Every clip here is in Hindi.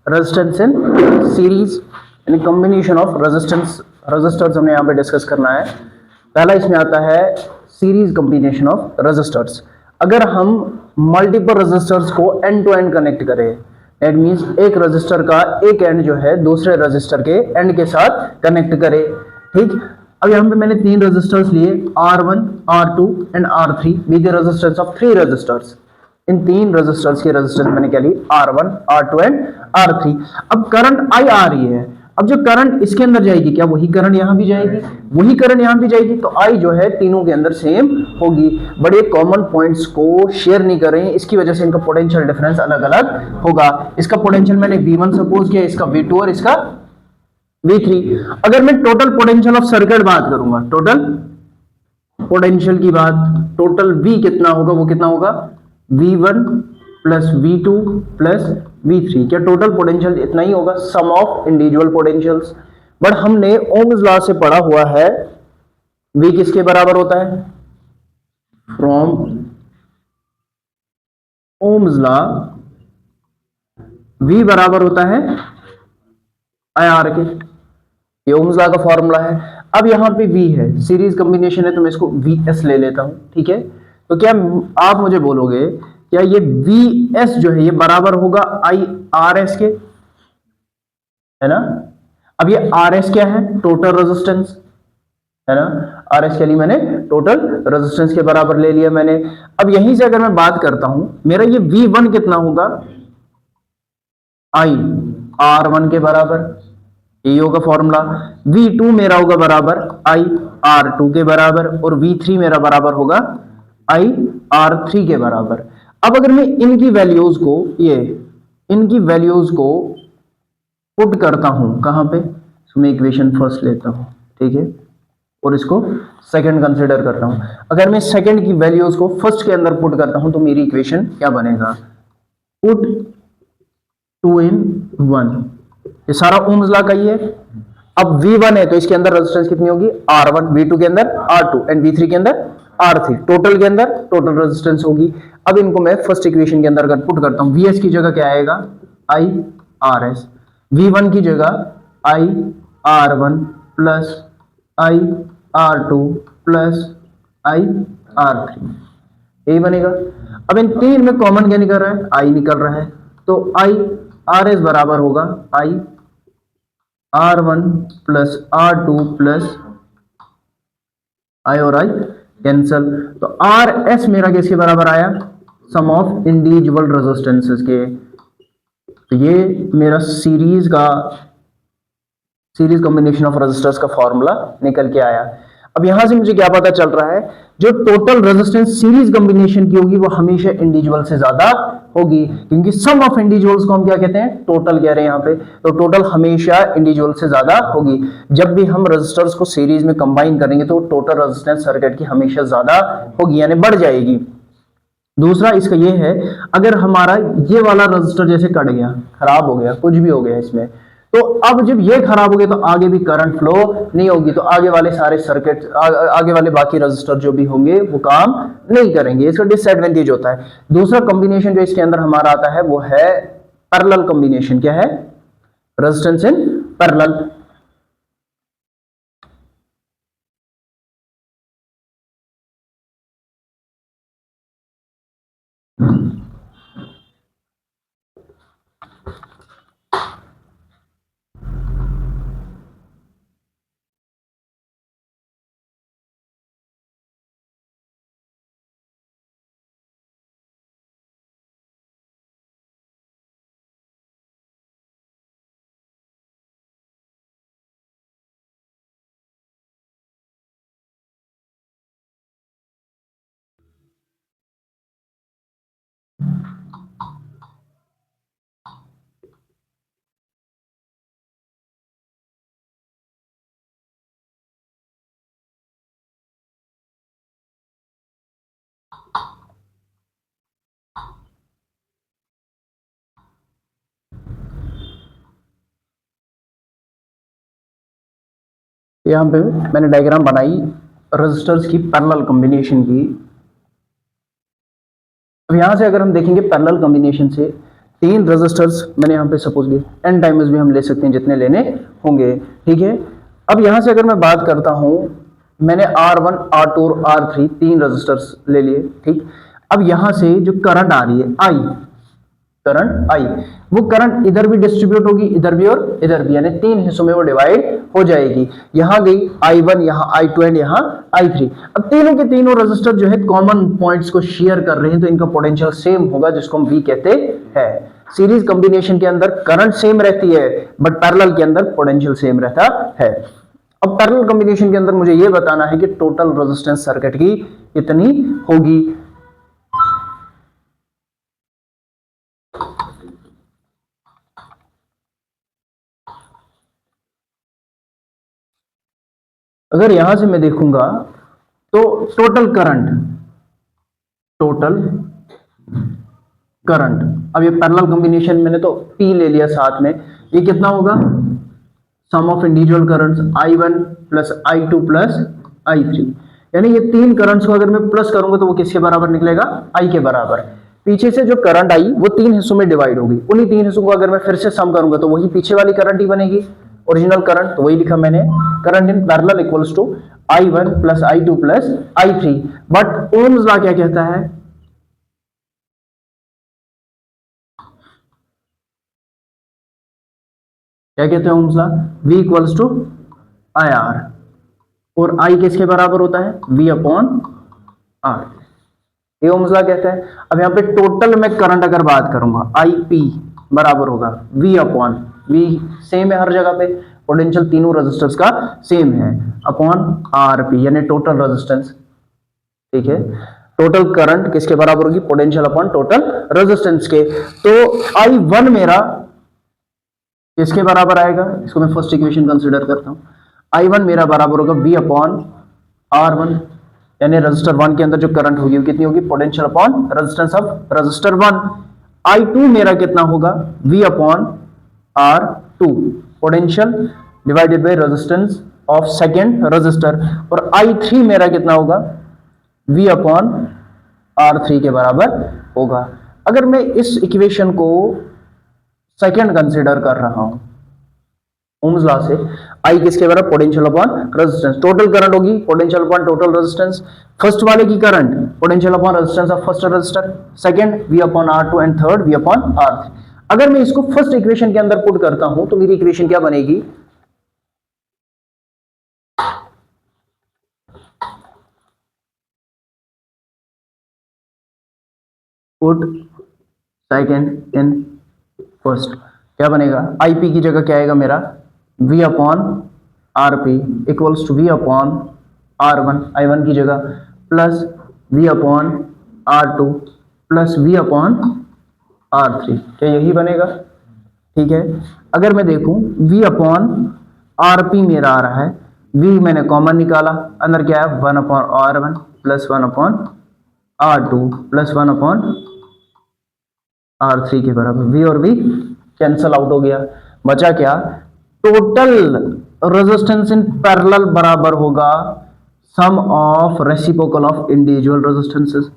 रेजिस्टेंस इन सीरीज यानी कॉम्बिनेशन ऑफ रजिस्टर्स हमने यहाँ पे डिस्कस करना है। पहला इसमें आता है सीरीज कॉम्बिनेशन ऑफ रजिस्टर्स। अगर हम मल्टीपल रजिस्टर्स को एंड टू एंड कनेक्ट करें, दैट मींस एक रजिस्टर का एक एंड जो है दूसरे रजिस्टर के एंड के साथ कनेक्ट करे, ठीक। अब यहाँ पे मैंने 3 रजिस्टर्स लिए, R1, R2 and R3, be the resistance of 3 resistors. इन 3 रजिस्टर्स की रेजिस्टेंस मैंने क्या ली, R1, R2 एंड R3। अब करंट I आ रही है, अब जो करंट इसके अंदर जाएगी, क्या वही करंट यहां भी जाएगी? वही करंट यहां भी जाएगी, तो I जो है तीनों के अंदर सेम होगी। बड़े कॉमन पॉइंट्स को शेयर नहीं कर रहे हैं, इसकी वजह से इनका पोटेंशियल डिफरेंस अलग अलग होगा। इसका पोटेंशियल मैंने V1 सपोज किया, इसका V2 और इसका V3। अगर मैं टोटल पोटेंशियल ऑफ सर्किट बात करूंगा, टोटल पोटेंशियल की बात, टोटल V कितना होगा, वो कितना होगा, V1 plus V2 plus V3। क्या टोटल पोटेंशियल इतना ही होगा, sum of individual potentials. But हमने ओम्स लॉ से पढ़ा हुआ है V किसके बराबर होता है, फ्रॉम ओम्स लॉ V बराबर होता है IR के, ये ओम्स लॉ का फॉर्मूला है। अब यहां पे V है, सीरीज कॉम्बिनेशन है, तो मैं इसको VS ले लेता हूं, ठीक है। तो क्या आप मुझे बोलोगे, क्या ये VS जो है ये बराबर होगा IRS के, है ना। अब ये RS क्या है, टोटल रेजिस्टेंस, है ना। RS के लिए मैंने टोटल रेजिस्टेंस के बराबर ले लिया मैंने। अब यहीं से अगर मैं बात करता हूं, मेरा ये V1 कितना होगा, IR1 के बराबर, ये होगा फॉर्मूला। V2 मेरा होगा बराबर IR2 के बराबर, और V3 मेरा बराबर होगा IR3 के बराबर। अब अगर मैं इनकी वैल्यूज को, इनकी वैल्यूज को पुट करता हूं कहां पे, तो मैं इक्वेशन फर्स्ट लेता हूं, ठीक है, और इसको सेकंड कंसीडर करता हूं। अगर मैं सेकंड की वैल्यूज को फर्स्ट के अंदर पुट करता हूं, तो मेरी इक्वेशन क्या बनेगा, पुट 2 in 1। ये सारा ओम्स लॉ का ही है। अब V1 है तो इसके अंदर रेजिस्टेंस कितनी होगी, R1, V2 के अंदर R2 एंड V3 के अंदर R3, टोटल के अंदर टोटल रेजिस्टेंस होगी। अब इनको मैं फर्स्ट इक्वेशन के अंदर अगर पुट करता हूं, VS की जगह क्या आएगा, IRS, V1 की जगह IR1 plus IR2 plus IR3, यही बनेगा। अब इन तीन में कॉमन क्या निकल रहा है, I निकल रहा है, तो IRS बराबर होगा IR1 plus R2 plus I और I कैंसल, तो RS मेरा किसके बराबर आया, सम ऑफ इंडिविजुअल रेजिस्टेंसेस के। तो ये मेरा सीरीज कॉम्बिनेशन ऑफ रेजिस्टर्स का फॉर्मूला निकल के आया। अब यहां से मुझे क्या पता चल रहा है, जो टोटल रेजिस्टेंस सीरीज कॉम्बिनेशन की होगी वो हमेशा इंडिविजुअल से ज्यादा होगी, क्योंकि सम ऑफ इंडिविजुअल्स को हम क्या कहते हैं, टोटल कह रहे हैं यहाँ पे, तो टोटल हमेशा इंडिविजुअल से ज्यादा होगी। जब भी हम रेजिस्टर्स को सीरीज में कंबाइन करेंगे तो टोटल रेजिस्टेंस सर्किट की हमेशा ज्यादा होगी, यानी बढ़ जाएगी। दूसरा इसका ये है, अगर हमारा ये वाला रजिस्टर जैसे कट गया, खराब हो गया, कुछ भी हो गया इसमें, तो अब जब ये खराब हो गया तो आगे भी करंट फ्लो नहीं होगी, तो आगे वाले सारे सर्किट, आगे वाले बाकी रजिस्टर जो भी होंगे वो काम नहीं करेंगे। इसका डिसएडवांटेज होता है। दूसरा कॉम्बिनेशन जो इसके अंदर हमारा आता है वो है पैरेलल कॉम्बिनेशन। क्या है, रेजिस्टेंस इन पैरेलल। यहां पे मैंने डायग्राम बनाई रेजिस्टर्स की पैरेलल कॉम्बिनेशन की। अब यहां से अगर हम देखेंगे पैरेलल कॉम्बिनेशन से, तीन रजिस्टर्स मैंने यहाँ पे सपोज लिए, n टाइम्स भी हम ले सकते हैं जितने लेने होंगे, ठीक है। अब यहाँ से अगर मैं बात करता हूँ, मैंने R1, R2 और R3 तीन रजिस्टर्स ले लिए, ठीक। अब यहाँ से जो करंट आ रही है करंट आई, वो करंट इधर भी डिस्ट्रीब्यूट होगी, इधर भी और इधर भी, यानी तीन हिस्सों में वो डिवाइड हो जाएगी। यहां गई I1, यहाँ I2 एंड यहाँ I3। अब तीनों के तीनों रेजिस्टर जो है कॉमन पॉइंट्स को शेयर कर रहे हैं, तो इनका पोटेंशियल सेम होगा, जिसको हम V कहते हैं। सीरीज कॉम्बिनेशन के अंदर करंट सेम रहती है, बट पैरेलल के अंदर पोटेंशियल सेम रहता है। अब पैरेलल कॉम्बिनेशन के अंदर मुझे ये बताना है कि टोटल रेजिस्टेंस सर्किट की कितनी होगी। अगर यहां से मैं देखूंगा तो टोटल करंट, अब ये पैरेलल कॉम्बिनेशन मैंने तो P ले लिया साथ में, ये कितना होगा, sum of individual currents I1 plus I2 plus I3, यानी ये तीन करंट्स को अगर मैं प्लस करूंगा तो वो किसके बराबर निकलेगा, I के बराबर। पीछे से जो करंट आई वो तीन हिस्सों में डिवाइड होगी, उन्हीं तीन हिस्सों को अगर मैं फिर से सम करूंगा तो वही पीछे वाली करंट ही बनेगी, ओरिजिनल करंट, तो वही लिखा मैंने, current in parallel equals to I1 plus I2 plus I3। But Ohm's law क्या कहता है, क्या कहते हैं Ohm's law, V equals to IR, और I किसके बराबर होता है, V अपॉन R, ये ओम्स लॉ कहता है। अब यहाँ पे टोटल में करंट अगर बात करूंगा, IP बराबर होगा V अपॉन, V सेम है हर जगह पे, पोटेंशियल तीनों रेजिस्टर्स का सेम है, अपॉन RP, यानी टोटल रेजिस्टेंस, ठीक है। टोटल करंट किसके बराबर होगी, पोटेंशियल अपॉन टोटल रेजिस्टेंस के। तो I1 मेरा किसके बराबर आएगा, इसको मैं फर्स्ट इक्वेशन कंसीडर करता हूं, I1 मेरा बराबर होगा V अपॉन R1, यानी रजिस्टर 1 के अंदर जो करंट होगी वो कितनी होगी, potential upon resistance of register 1। I2 मेरा कितना होगा, V upon R2, potential divided by resistance of second register, और I3 मेरा कितना होगा, V अपॉन R3 के बराबर होगा। अगर मैं इस इक्वेशन को सेकेंड कंसीडर कर रहा हूं ओम्स लॉ से, I किसके बराबर, potential upon resistance, total current होगी potential upon total resistance, first वाले की current potential upon resistance of first resistor, second V upon R2 and third V upon R3। अगर मैं इसको फर्स्ट इक्वेशन के अंदर पुट करता हूं तो मेरी इक्वेशन क्या बनेगी, पुट सेकंड इन फर्स्ट, क्या बनेगा, IP की जगह क्या आएगा मेरा, V upon RP equals to V upon R1, I1 की जगह, plus V upon R2 plus V upon R3, क्या यही बनेगा, ठीक है। अगर मैं देखूं V अपॉन RP मेरा आ रहा है, V मैंने कॉमन निकाला, अंदर क्या है, 1 upon R1 plus 1 upon R2 plus 1 upon R3 के बराबर, V और V कैंसल आउट हो गया, बचा क्या, टोटल रेजिस्टेंस इन पैरेलल बराबर होगा sum of reciprocal of individual resistances.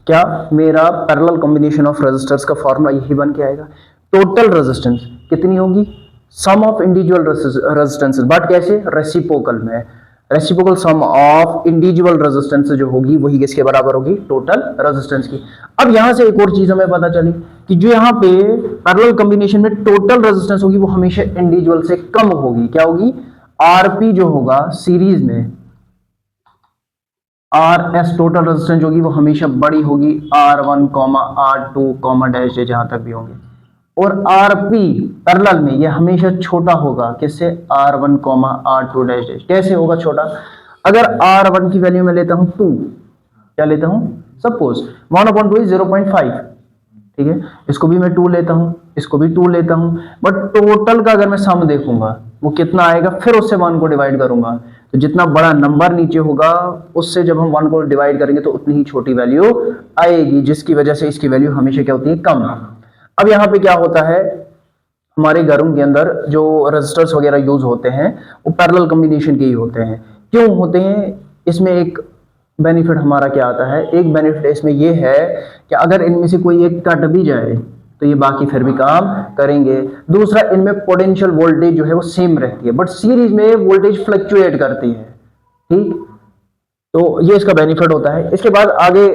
क्या मेरा पैरेलल कॉम्बिनेशन ऑफ रेजिस्टर्स का फॉर्मूला यही बन के आएगा, टोटल रेजिस्टेंस कितनी होगी, sum of individual resistances, but कैसे, रेसिप्रोकल में, reciprocal sum of individual resistance जो होगी वही किसके बराबर होगी, टोटल रेजिस्टेंस की। अब यहां से एक और चीज हमें पता चली कि जो यहाँ पे पैरेलल कॉम्बिनेशन में टोटल रेजिस्टेंस होगी वो हमेशा इंडिविजुअल से कम होगी, क्या होगी, RP जो होगा सीरीज में, RS टोटल रेजिस्टेंस होगी वो हमेशा बड़ी होगी, R1, R2, डैश जहां तक भी होंगे, और RP पैरेलल में ये हमेशा छोटा होगा, किससे, R1, R2 डैश डैश। कैसे होगा छोटा, अगर R1 की वैल्यू में लेता हूं 2, क्या लेता हूं, सपोज 1/2 इज 0.5, ठीक है, इसको भी मैं 2 लेता हूं, इसको भी 2 लेता हूं, बट टोटल का अगर मैं सम देखूंगा वो कितना आएगा, फिर उससे 1 को डिवाइड करूंगा, तो जितना बड़ा नंबर नीचे होगा उससे जब हम 1 को डिवाइड करेंगे तो उतनी ही छोटी वैल्यू आएगी, जिसकी वजह से इसकी वैल्यू हमेशा क्या होती है, कम। अब यहाँ पे क्या होता है, हमारे घरों के अंदर जो रजिस्टर्स वगैरह यूज होते हैं वो पैरेलल कॉम्बिनेशन के ही होते हैं, क्यों होते हैं, इसमें एक बेनिफिट हमारा क्या आता है, एक बेनिफिट इसमें ये है कि अगर इनमें से कोई एक कट भी जाए तो ये बाकी फिर भी काम करेंगे। दूसरा, इनमें पोटेंशियल वोल्टेज जो है वो सेम रहती है, बट सीरीज में वोल्टेज फ्लक्चुएट करती है। ठीक, तो ये इसका बेनिफिट होता है। इसके बाद आगे